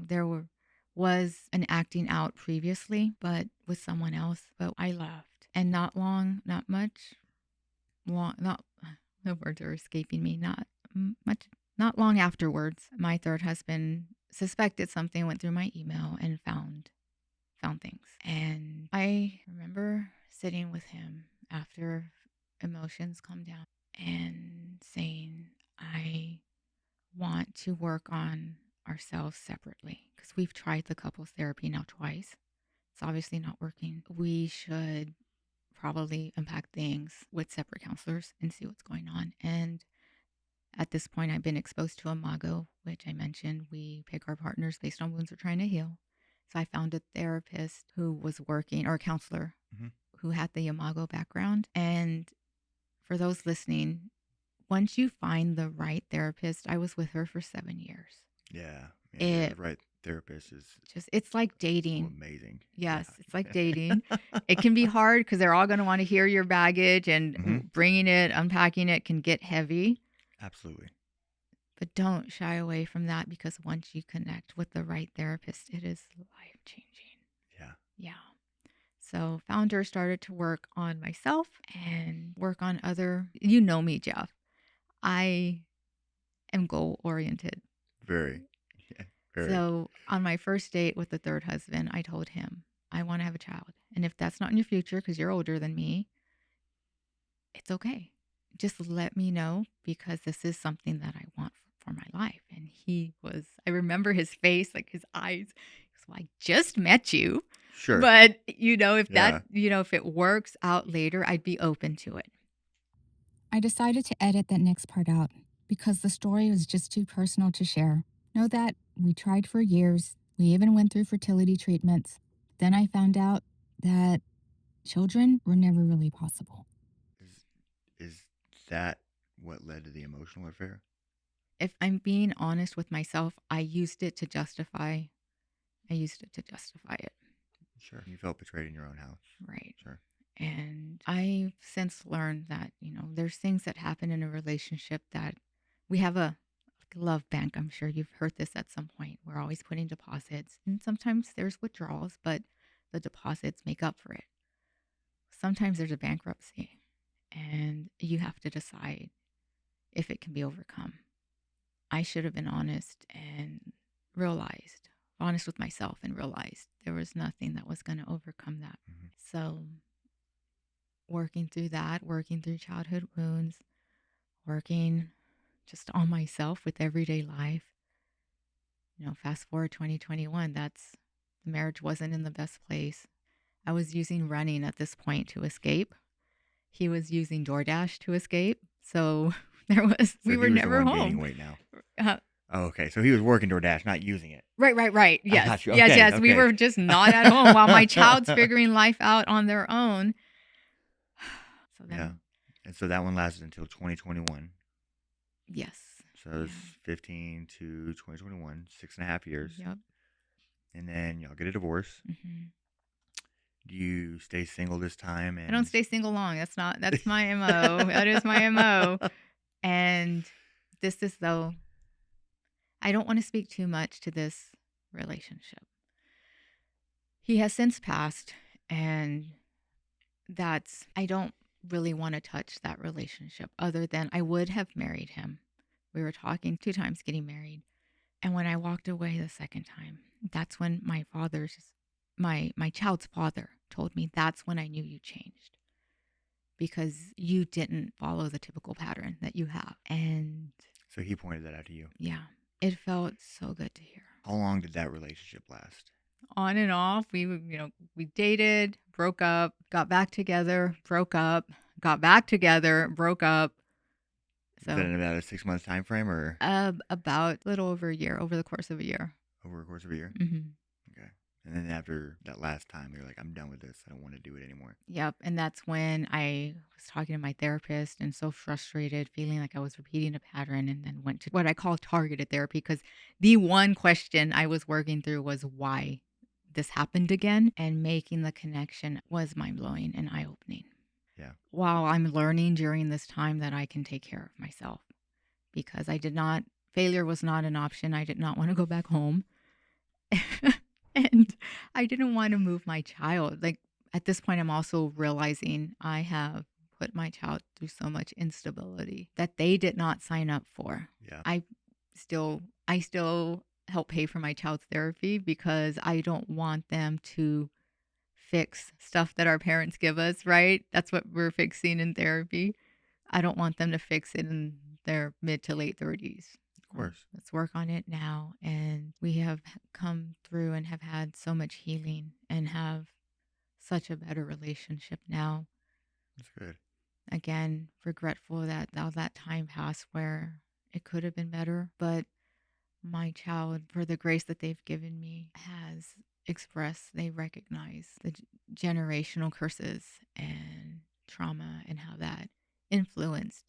there was an acting out previously, but with someone else, but I left and not the words are escaping me, not long afterwards, my third husband suspected something, went through my email and found things. And I remember sitting with him after emotions calmed down and saying, I want to work on ourselves separately because we've tried the couples therapy now twice. It's obviously not working. We should probably unpack things with separate counselors and see what's going on. And at this point, I've been exposed to Imago, which I mentioned. We pick our partners based on wounds we're trying to heal. So I found a therapist who was working, or a counselor who had the Imago background. And for those listening, once you find the right therapist, I was with her for 7 years. Yeah. The right therapist is it's like dating. So amazing. Yes, Yeah. it's like dating. It can be hard because they're all going to want to hear your baggage and bringing it, unpacking it can get heavy. Absolutely. But don't shy away from that because once you connect with the right therapist, it is life-changing. Yeah. Yeah. So Founder started to work on myself and work on other, me, Jeff. I am goal-oriented. Very. Yeah, very. So on my first date with the third husband, I told him, I want to have a child. And if that's not in your future because you're older than me, it's okay. Just let me know because this is something that I want for my life. And I remember his face, like his eyes. So I just met you. Sure. But, if it works out later, I'd be open to it. I decided to edit that next part out because the story was just too personal to share. Know that we tried for years. We even went through fertility treatments. Then I found out that children were never really possible. Is that what led to the emotional affair? If I'm being honest with myself, I used it to justify it. Sure. You felt betrayed in your own house. Right. Sure. And I've since learned that, there's things that happen in a relationship that we have a love bank. I'm sure you've heard this at some point. We're always putting deposits, and sometimes there's withdrawals, but the deposits make up for it. Sometimes there's a bankruptcy, and you have to decide if it can be overcome. I should have been honest with myself and realized there was nothing that was going to overcome that. So working through that, working through childhood wounds, working just on myself with everyday life. Fast forward 2021, the marriage wasn't in the best place. I was using running at this point to escape. He was using DoorDash to escape. So we were never home. Gaining weight now. Oh, okay. So he was working DoorDash, not using it. Right. Yes. I got you. Yes. Okay. We were just not at home while my child's figuring life out on their own. And so that one lasted until 2021. Yes. So it was 15 to 2021, 6.5 years. Yep. And then y'all get a divorce. Do you stay single this time? I don't And stay single long. That's my MO. That is my MO. And this is though, I don't want to speak too much to this relationship. He has since passed, and I don't really want to touch that relationship other than I would have married him. We were talking 2 times getting married. And when I walked away the second time, that's when my child's father told me, that's when I knew you changed, because you didn't follow the typical pattern that you have. And so he pointed that out to you. yeah, it felt so good to hear. How long did that relationship last? On and off. We dated, broke up, got back together, broke up, got back together, broke up. So Is that in about a 6 month time frame, or about a little over a year, over the course of a year. over the course of a year? Mm-hmm. Okay. And then after that last time, you're like, I'm done with this. I don't want to do it anymore. Yep. And that's when I was talking to my therapist and so frustrated, feeling like I was repeating a pattern, and then went to what I call targeted therapy, because the one question I was working through was why this happened again, and making the connection was mind-blowing and eye-opening. Yeah. While I'm learning during this time that I can take care of myself, because failure was not an option. I did not want to go back home. And I didn't want to move my child. Like, at this point, I'm also realizing I have put my child through so much instability that they did not sign up for. Yeah. I still help pay for my child's therapy, because I don't want them to fix stuff that our parents give us, right? That's what we're fixing in therapy. I don't want them to fix it in their mid to late 30s. Of course. Let's work on it now. And we have come through and have had so much healing and have such a better relationship now. That's good. Again, regretful that all that time passed where it could have been better, but my child, for the grace that they've given me, has expressed, they recognize the generational curses and trauma and how that influenced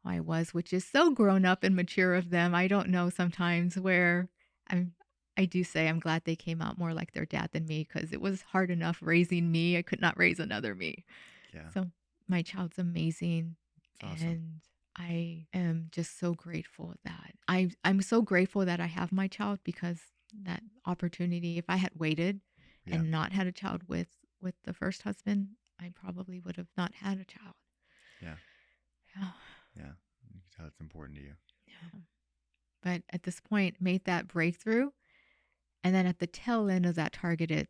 who I was, which is so grown up and mature of them. I don't know sometimes where I do say I'm glad they came out more like their dad than me, because it was hard enough raising me. I could not raise another me. Yeah. So my child's amazing. That's awesome. And I am just so grateful that I'm so grateful that I have my child, because that opportunity, if I had waited and not had a child with the first husband, I probably would have not had a child. Yeah. Yeah. Yeah. You can tell it's important to you. Yeah. But at this point, made that breakthrough. And then at the tail end of that targeted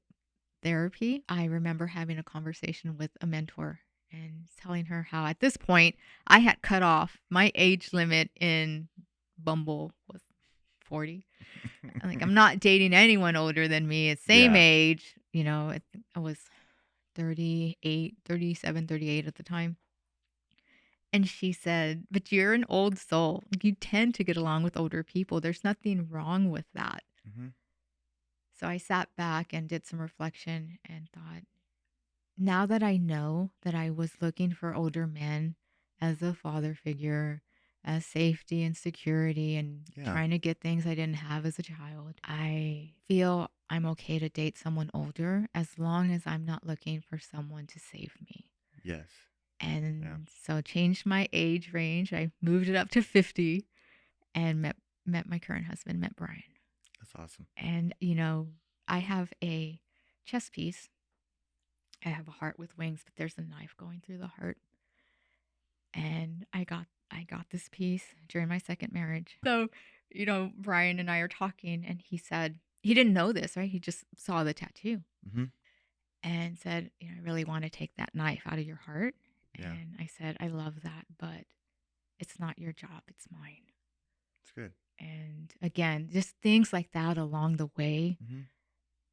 therapy, I remember having a conversation with a mentor and telling her how at this point I had cut off my age limit in Bumble was 40. I'm like, I'm not dating anyone older than me. It's same age. I was 38, 37, 38 at the time. And she said, but you're an old soul. You tend to get along with older people. There's nothing wrong with that. Mm-hmm. So I sat back and did some reflection and thought, now that I know that I was looking for older men as a father figure, as safety and security, and trying to get things I didn't have as a child, I feel I'm okay to date someone older as long as I'm not looking for someone to save me. Yes. And so changed my age range. I moved it up to 50 and met my current husband, met Bryan. That's awesome. And, I have a chess piece. I have a heart with wings, but there's a knife going through the heart. And I got this piece during my second marriage. So, Bryan and I are talking, and he said, he didn't know this, right? He just saw the tattoo. Mm-hmm. And said, I really want to take that knife out of your heart. Yeah. And I said, I love that, but it's not your job, it's mine. That's good. And again, just things like that along the way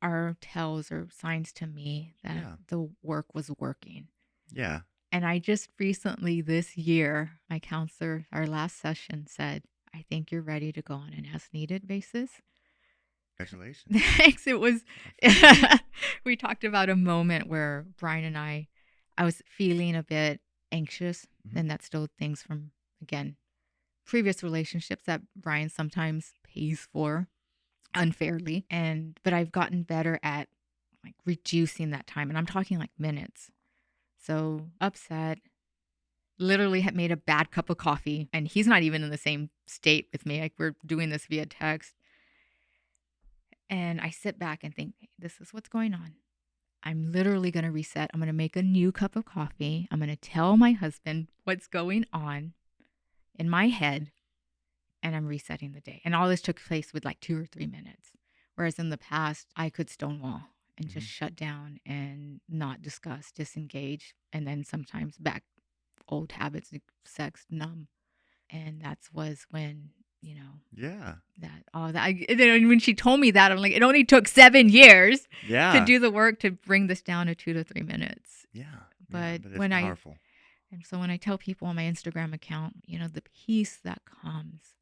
are tells or signs to me that the work was working. Yeah. And I just recently this year, my counselor, our last session said, I think you're ready to go on an as needed basis. Congratulations. Thanks. It was, we talked about a moment where Bryan and I was feeling a bit anxious. And that's still things from, again, previous relationships that Bryan sometimes pays for unfairly. But I've gotten better at like reducing that time. And I'm talking like minutes. So upset, literally had made a bad cup of coffee. And he's not even in the same state with me. Like we're doing this via text. And I sit back and think, this is what's going on. I'm literally going to reset. I'm going to make a new cup of coffee. I'm going to tell my husband what's going on in my head. And I'm resetting the day. And all this took place with like 2 or 3 minutes. Whereas in the past, I could stonewall and just shut down and not discuss, disengage. And then sometimes back old habits, like sex, numb. And was when, Yeah. and when she told me that, I'm like, it only took 7 years to Yeah. do the work to bring this down to 2 to 3 minutes. Yeah. But That's when powerful. and so when I tell people on my Instagram account, the peace that comes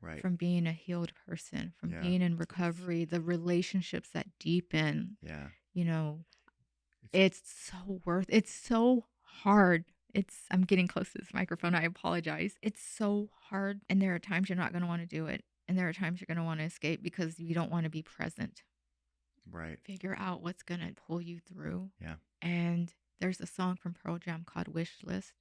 Right. from being a healed person, from Yeah. being in recovery, the relationships that deepen, Yeah. it's so hard. I'm getting close to this microphone. I apologize. It's so hard. And there are times you're not going to want to do it. And there are times you're going to want to escape because you don't want to be present. Right. Figure out what's going to pull you through. Yeah. And there's a song from Pearl Jam called Wish List.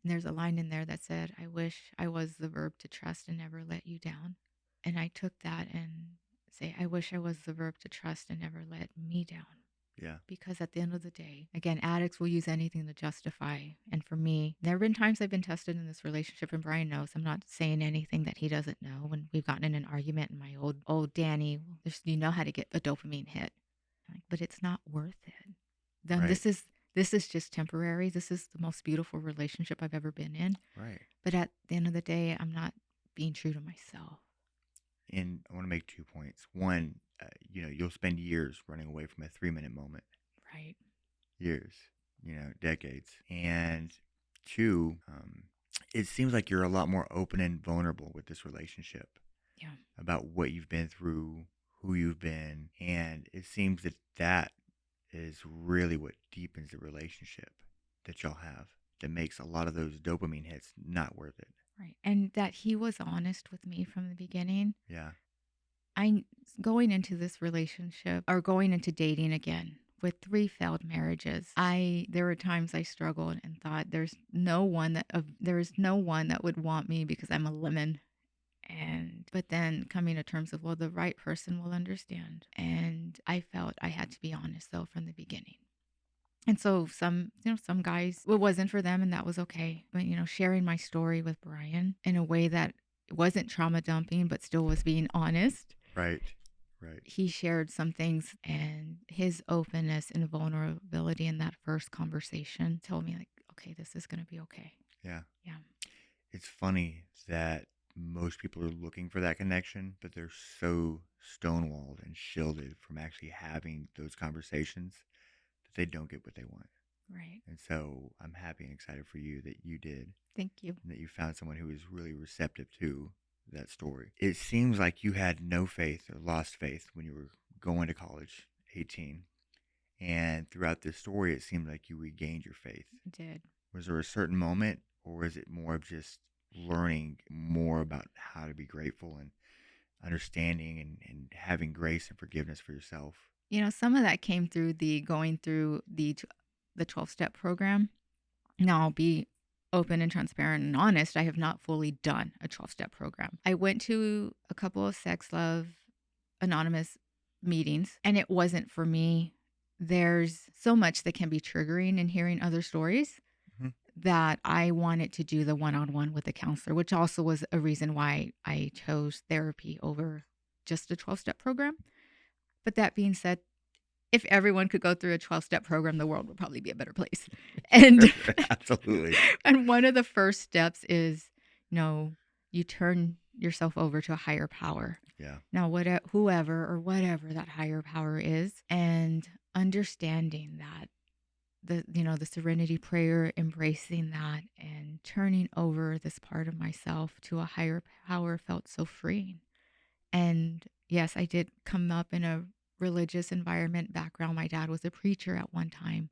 And there's a line in there that said, I wish I was the verb to trust and never let you down. And I took that and say, I wish I was the verb to trust and never let me down. Yeah. Because at the end of the day, again, addicts will use anything to justify. And for me, there have been times I've been tested in this relationship, and Bryan knows I'm not saying anything that he doesn't know. When we've gotten in an argument, and my old Dani, you know how to get a dopamine hit. But it's not worth it. Then Right. this is just temporary. This is the most beautiful relationship I've ever been in. Right. But at the end of the day, I'm not being true to myself. And I want to make 2 points. One, you'll spend years running away from a 3-minute moment. Right. Years, decades. And 2, it seems like you're a lot more open and vulnerable with this relationship. Yeah. About what you've been through, who you've been. And it seems that is really what deepens the relationship that y'all have, that makes a lot of those dopamine hits not worth it. Right. And that he was honest with me from the beginning. Yeah. I'm going into this relationship or going into dating again with 3 failed marriages. There were times I struggled and thought there is no one that would want me because I'm a lemon. But then coming to terms of, well, the right person will understand. And I felt I had to be honest though from the beginning. And so some guys, it wasn't for them and that was okay. But, sharing my story with Bryan in a way that wasn't trauma dumping, but still was being honest. Right. Right. He shared some things, and his openness and vulnerability in that first conversation told me, like, okay, this is going to be okay. Yeah. Yeah. It's funny that most people are looking for that connection, but they're so stonewalled and shielded from actually having those conversations that they don't get what they want. Right. And so I'm happy and excited for you that you did. Thank you. And that you found someone who was really receptive to that story. It seems like you had no faith or lost faith when you were going to college, 18. And throughout this story, it seemed like you regained your faith. I did. Was there a certain moment, or was it more of just learning more about how to be grateful and understanding and having grace and forgiveness for yourself? Some of that came through going through the 12-step program. Now, I'll be open and transparent and honest. I have not fully done a 12-step program. I went to a couple of sex love anonymous meetings, and it wasn't for me. There's so much that can be triggering in hearing other stories that I wanted to do the one-on-one with a counselor, which also was a reason why I chose therapy over just a 12-step program. But that being said, if everyone could go through a 12-step program, the world would probably be a better place. And Absolutely. And one of the first steps is, you turn yourself over to a higher power. Yeah. Now, whoever or whatever that higher power is, and understanding that the serenity prayer, embracing that and turning over this part of myself to a higher power felt so freeing. And yes, I did come up in a religious environment background. My dad was a preacher at one time.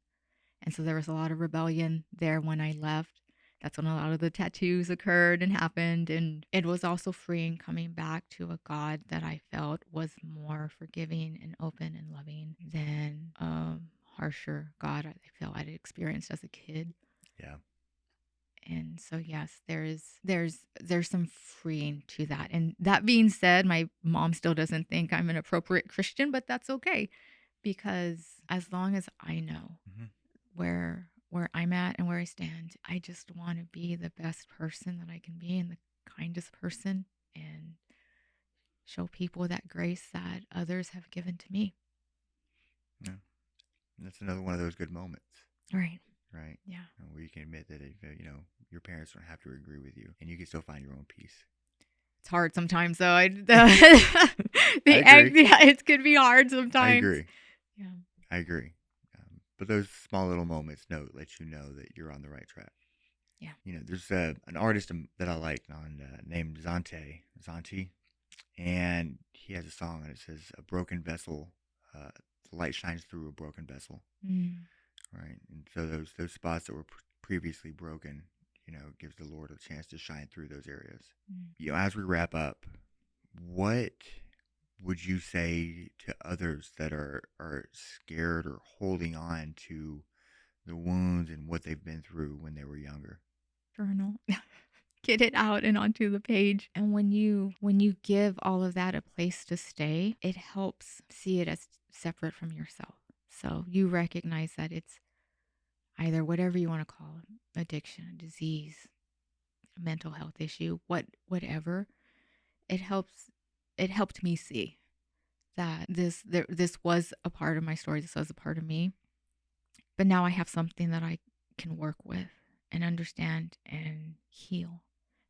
And so there was a lot of rebellion there when I left. That's when a lot of the tattoos occurred and happened. And it was also freeing coming back to a God that I felt was more forgiving and open and loving than harsher God I felt I'd experienced as a kid. Yeah. And so yes, there's some freeing to that. And that being said, my mom still doesn't think I'm an appropriate Christian, but that's okay, because as long as I know where I'm at and where I stand, I just want to be the best person that I can be and the kindest person, and show people that grace that others have given to me. Yeah. That's another one of those good moments. Right. Right. Yeah. Where you can admit that, your parents don't have to agree with you and you can still find your own peace. It's hard sometimes, though. agree. It could be hard sometimes. I agree. Yeah. I agree. But those small little moments let you know that you're on the right track. Yeah. There's an artist that I like named Zanti, and he has a song and it says, "A broken vessel, the light shines through a broken vessel." Right. And so those spots that were previously broken, gives the Lord a chance to shine through those areas. As we wrap up, what would you say to others that are scared or holding on to the wounds and what they've been through when they were younger? Journal. Get it out and onto the page. And when you give all of that a place to stay, it helps see it as separate from yourself. So you recognize that it's either whatever you want to call it, addiction, disease, mental health issue, whatever. It helped me see that this was a part of my story. This was a part of me. But now I have something that I can work with and understand and heal.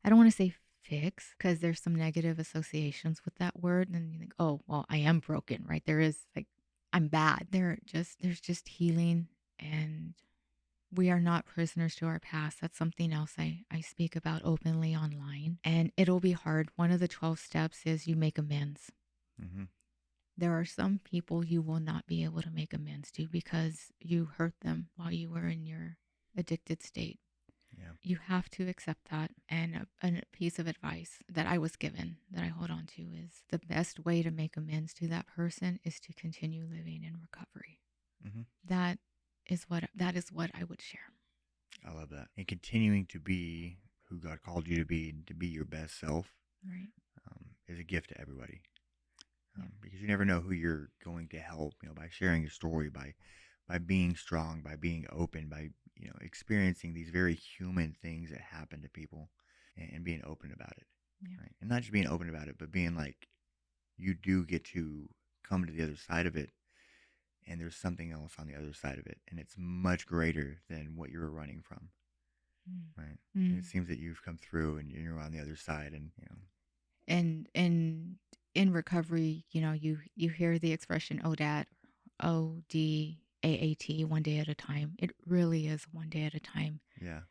I don't want to say fix, because there's some negative associations with that word. And you think, oh, well, I am broken, right? There is, like, I'm bad. There's just healing, and we are not prisoners to our past. That's something else I speak about openly online. And it'll be hard. One of the 12 steps is you make amends. There are some people you will not be able to make amends to because you hurt them while you were in your addicted state. Yeah. You have to accept that. And a piece of advice that I was given that I hold on to is the best way to make amends to that person is to continue living in recovery. That is what I would share. I love that. And continuing to be who God called you to be and to be your best self, right, is a gift to everybody. Because you never know who you're going to help, by sharing your story, by being strong, by being open, by, experiencing these very human things that happen to people and being open about it. Yeah. Right? And not just being open about it, but being like, you do get to come to the other side of it, and there's something else on the other side of it, and it's much greater than what you were running from. Right? And it seems that you've come through and you're on the other side, and, And in recovery, you hear the expression ODAT, ODAAT, one day at a time. It really is one day at a time. Yeah.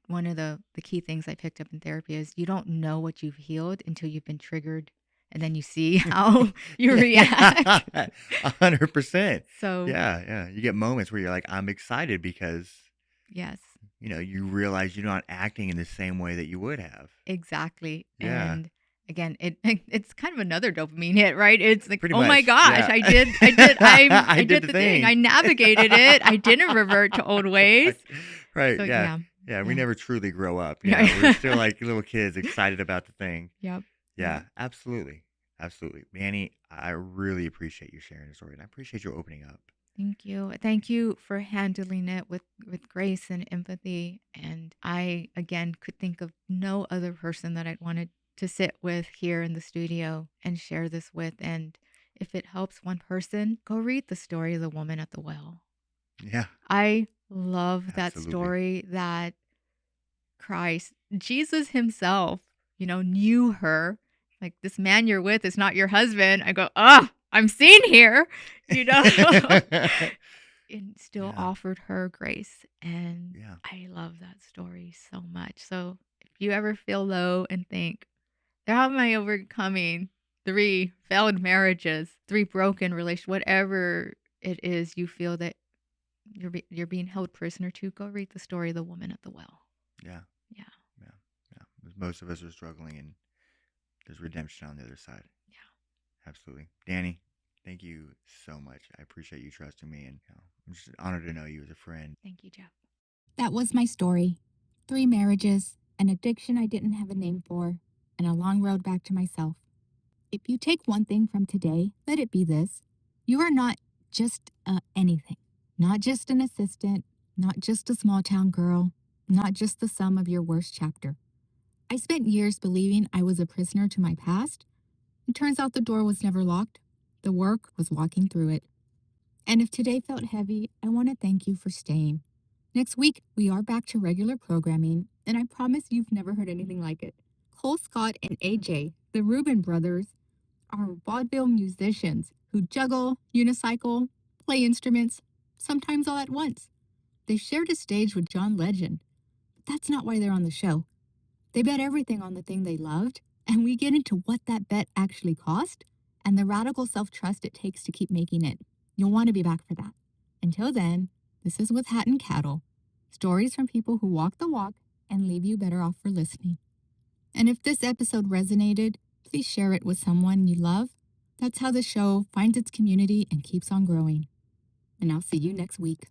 One of the key things I picked up in therapy is you don't know what you've healed until you've been triggered, and then you see how you react. 100%. So yeah. You get moments where you're like, I'm excited because, yes, you realize you're not acting in the same way that you would have. Exactly. Yeah. And again, it's kind of another dopamine hit, right? It's like, Pretty oh my much, gosh, yeah. I did the thing. I navigated it. I didn't revert to old ways. Right. So, yeah. Yeah. We never truly grow up. Yeah. We're still like little kids excited about the thing. Yep. Yeah, absolutely. Absolutely. Dani, I really appreciate you sharing the story, and I appreciate you opening up. Thank you. Thank you for handling it with grace and empathy. And I, again, could think of no other person that I'd wanted to sit with here in the studio and share this with. And if it helps one person, go read the story of the woman at the well. Yeah. I love that Absolutely. story that Christ, Jesus himself, knew her. Like, this man you're with is not your husband. I go, I'm seen here, and still offered her grace. And I love that story so much. So if you ever feel low and think, how am I overcoming 3 failed marriages, 3 broken relationships, whatever it is you feel that you're being held prisoner to, go read the story of the woman at the well. Yeah. Yeah. Yeah. Yeah. Most of us are struggling, and there's redemption on the other side. Yeah. Absolutely. Dani, thank you so much. I appreciate you trusting me, and I'm just honored to know you as a friend. Thank you, Jeff. That was my story. 3 marriages, an addiction I didn't have a name for, and a long road back to myself. If you take one thing from today, let it be this. You are not just anything, not just an assistant, not just a small town girl, not just the sum of your worst chapter. I spent years believing I was a prisoner to my past. It turns out the door was never locked. The work was walking through it. And if today felt heavy, I want to thank you for staying. Next week, we are back to regular programming, and I promise you've never heard anything like it. Cole Scott and AJ, the Rubin Brothers, are vaudeville musicians who juggle, unicycle, play instruments, sometimes all at once. They shared a stage with John Legend, but that's not why they're on the show. They bet everything on the thing they loved, and we get into what that bet actually cost and the radical self-trust it takes to keep making it. You'll want to be back for that. Until then, this is With Hat and Cattle, stories from people who walk the walk and leave you better off for listening. And if this episode resonated, please share it with someone you love. That's how the show finds its community and keeps on growing. And I'll see you next week.